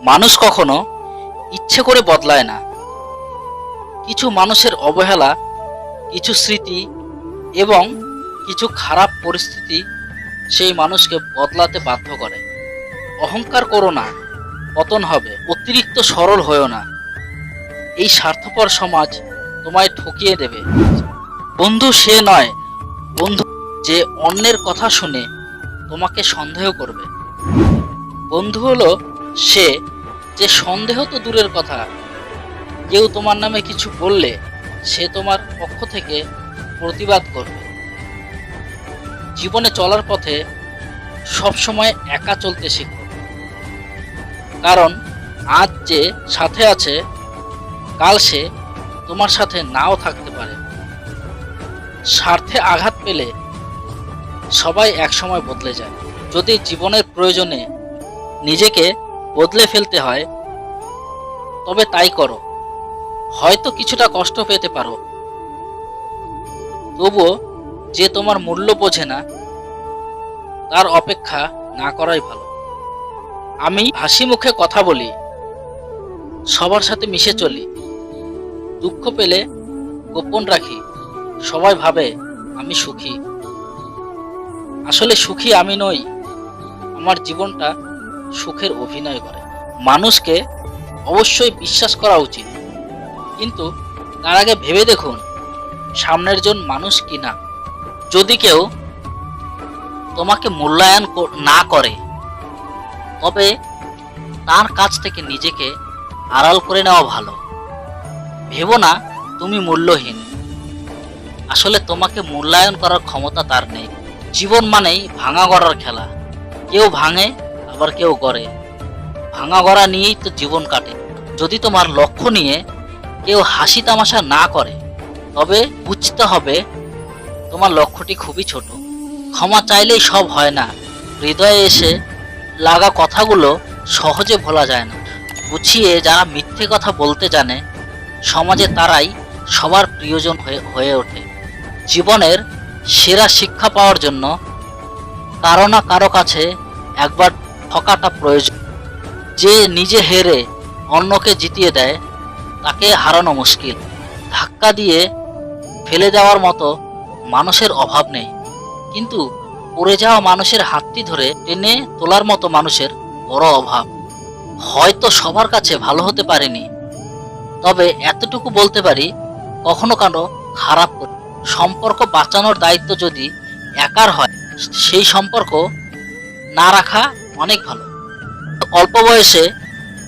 মানুষ কখনো ইচ্ছে করে বদলায় না। কিছু মানুষের অবহেলা, কিছু স্মৃতি এবং কিছু খারাপ পরিস্থিতি সেই মানুষকে বদলাতে বাধ্য করে। অহংকার করো না, পতন হবে। অতিরিক্ত সরল হয়েও না, এই স্বার্থপর সমাজ তোমায় ঠকিয়ে দেবে। বন্ধু সে নয়, বন্ধু যে অন্যের কথা শুনে তোমাকে সন্দেহ করবে। বন্ধু হলো সে যে সন্দেহ তো দূরের কথা, কেউ তোমার নামে কিছু বললে সে তোমার পক্ষ থেকে প্রতিবাদ করবে। জীবনে চলার পথে সবসময় একা চলতে শিখো, কারণ আজ যে সাথে আছে কাল সে তোমার সাথে নাও থাকতে পারে। স্বার্থে আঘাত পেলে সবাই একসময় বদলে যায়। যদি জীবনের প্রয়োজনে নিজেকে বদলে ফেলতে হয় তবে তাই করো। হয়তো কিছুটা কষ্ট পেতে পারো, তবুও যে তোমার মূল্য বোঝে না তার অপেক্ষা না করাই ভালো। আমি হাসি মুখে কথা বলি, সবার সাথে মিশে চলি, দুঃখ পেলে গোপন রাখি, সবাই ভাবে আমি সুখী। আসলে সুখী আমি নই, আমার জীবনটা সুখের অভিনয় করে। মানুষকে অবশ্যই বিশ্বাস করা উচিত, কিন্তু তার আগে ভেবে দেখুন সামনের জন মানুষ কিনা। যদি কেউ তোমাকে মূল্যায়ন না করে তবে তার কাছ থেকে নিজেকে আড়াল করে নেওয়া ভালো। ভেবো না তুমি মূল্যহীন, আসলে তোমাকে মূল্যায়ন করার ক্ষমতা তার নেই। জীবন মানেই ভাঙা গড়ার খেলা, কেউ ভাঙে আবার কেউ গড়ে। ভাঙা গড়া নিয়েই তো জীবন কাটে। যদি তোমার লক্ষ্য নিয়ে কেউ হাসি তামাশা না করে তবে বুঝতে হবে তোমার লক্ষ্যটি খুবই ছোট। ক্ষমা চাইলেই সব হয় না, হৃদয়ে এসে লাগা কথাগুলো সহজে ভোলা যায় না। গুছিয়ে যারা মিথ্যে কথা বলতে জানে সমাজে তারাই সবার প্রিয়জন হয়ে ওঠে। জীবনের সেরা শিক্ষা পাওয়ার জন্য কারো না কারো কাছে একবার ঠকাটা প্রয়োজন। যে নিজে হেরে অন্যকে জিতিয়ে দেয় তাকে হারানো মুশকিল। ধাক্কা দিয়ে ফেলে দেওয়ার মতো মানুষের অভাব নেই, কিন্তু পড়ে যাওয়া মানুষের হাতটি ধরে টেনে তোলার মতো মানুষের বড় অভাব। হয়তো সবার কাছে ভালো হতে পারেনি, তবে এতটুকু বলতে পারি কখনো কারো খারাপ করে। সম্পর্ক বাঁচানোর দায়িত্ব যদি একার হয় সেই সম্পর্ক না রাখা অনেক ভালো। অল্প বয়সে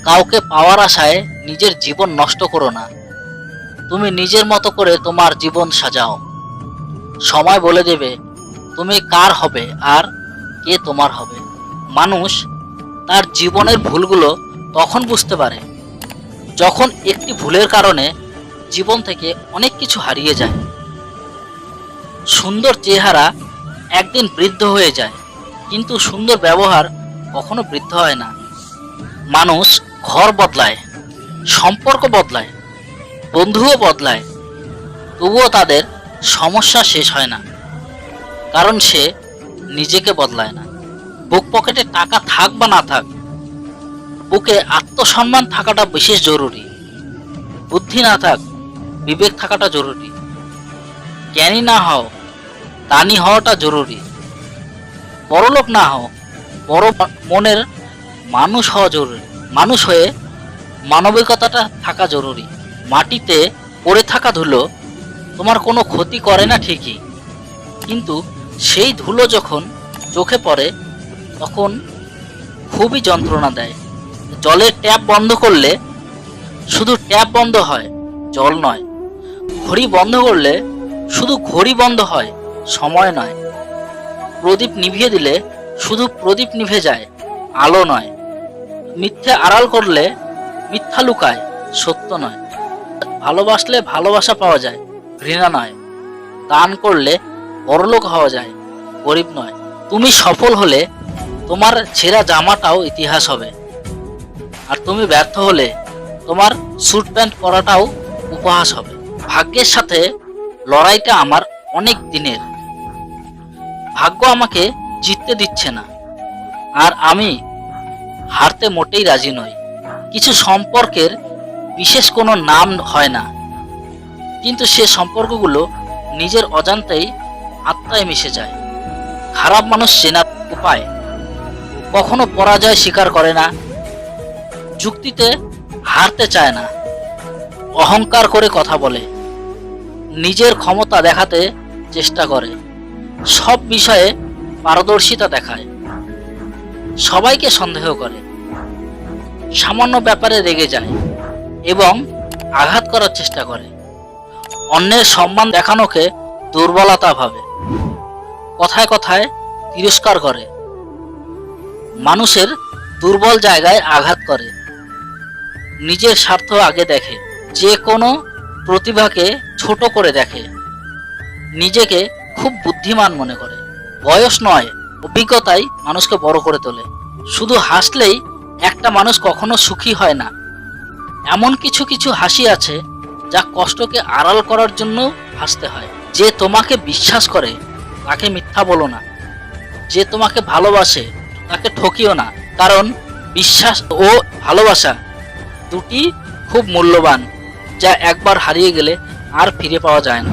কাউকে পাওয়ার আশায় নিজের জীবন নষ্ট করো না। তুমি নিজের মতো করে তোমার জীবন সাজাও, সময় বলে দেবে তুমি কার হবে আর কে তোমার হবে। মানুষ তার জীবনের ভুলগুলো তখন বুঝতে পারে যখন একটি ভুলের কারণে জীবন থেকে অনেক কিছু হারিয়ে যায়। সুন্দর চেহারা একদিন বৃদ্ধ হয়ে যায়, কিন্তু সুন্দর ব্যবহার কখনো বৃদ্ধ হয় না। মানুষ ঘর বদলায়, সম্পর্ক বদলায়, বন্ধুও বদলায়, তবুও তাদের সমস্যা শেষ হয় না, কারণ সে নিজেকে বদলায় না। বুক পকেটে টাকা থাক বা না থাক, বুকে আত্মসম্মান থাকাটা বিশেষ জরুরি। বুদ্ধি না থাক, বিবেক থাকাটা জরুরি। জ্ঞানী না হও, দানি হওয়াটা জরুরি। বড়লোক না হও, বড় মনের মানুষ হওয়া জরুরি। মানুষ হয়ে মানবিকতাটা থাকা জরুরি। মাটিতে পড়ে থাকা ধুলো তোমার কোনো ক্ষতি করে না ঠিকই, কিন্তু সেই ধুলো যখন চোখে পড়ে তখন খুবই যন্ত্রণা দেয়। জলের ট্যাপ বন্ধ করলে শুধু ট্যাপ বন্ধ হয়, জল নয়। ঘড়ি বন্ধ করলে শুধু ঘড়ি বন্ধ হয়, সময় নয়। প্রদীপ নিভিয়ে দিলে শুধু প্রদীপ নিভে যায়, আলো নয়। মিথ্যে আড়াল করলে মিথ্যা লুকায়, সত্য নয়। ভালোবাসলে ভালোবাসা পাওয়া যায়, ঘৃণা নয়। দান করলে বড়লোক হওয়া যায়, গরিব নয়। তুমি সফল হলে তোমার ছেঁড়া জামাটাও ইতিহাস হবে, আর তুমি ব্যর্থ হলে তোমার স্যুট প্যান্ট পরাটাও উপহাস হবে। ভাগ্যের সাথে লড়াইটা আমার অনেক দিনের। ভাগ্য আমাকে জিততে দিচ্ছে না, আর আমি হারতে মোটেই রাজি নই। কিছু সম্পর্কের বিশেষ কোনো নাম হয় না, কিন্তু সে সম্পর্কগুলো নিজের অজান্তেই আত্মায় মিশে যায়। খারাপ মানুষ চেনার উপায়: কখনো পরাজয় স্বীকার করে না, যুক্তিতে হারতে চায় না, অহংকার করে কথা বলে, নিজের ক্ষমতা দেখাতে চেষ্টা করে, সব বিষয়ে পারদর্শিতা দেখায়, সবাইকে সন্দেহ করে, সামান্য ব্যাপারে রেগে যায় এবং আঘাত করার চেষ্টা করে, অন্যের সম্মান দেখানোকে দুর্বলতা ভাবে, কথায় কথায় তিরস্কার করে, মানুষের দুর্বল জায়গায় আঘাত করে, নিজের স্বার্থ আগে দেখে, যে কোনো প্রতিভাকে ছোট করে দেখে, নিজেকে খুব বুদ্ধিমান মনে করে। বয়স নয়, অভিজ্ঞতাই মানুষকে বড় করে তোলে। শুধু হাসলেই একটা মানুষ কখনো সুখী হয় না। এমন কিছু কিছু হাসি আছে যা কষ্টকে আড়াল করার জন্য হাসতে হয়। যে তোমাকে বিশ্বাস করে তাকে মিথ্যা বলো না, যে তোমাকে ভালোবাসে তাকে ঠকিও না, কারণ বিশ্বাস ও ভালোবাসা দুটি খুব মূল্যবান, যা একবার হারিয়ে গেলে আর ফিরে পাওয়া যায় না।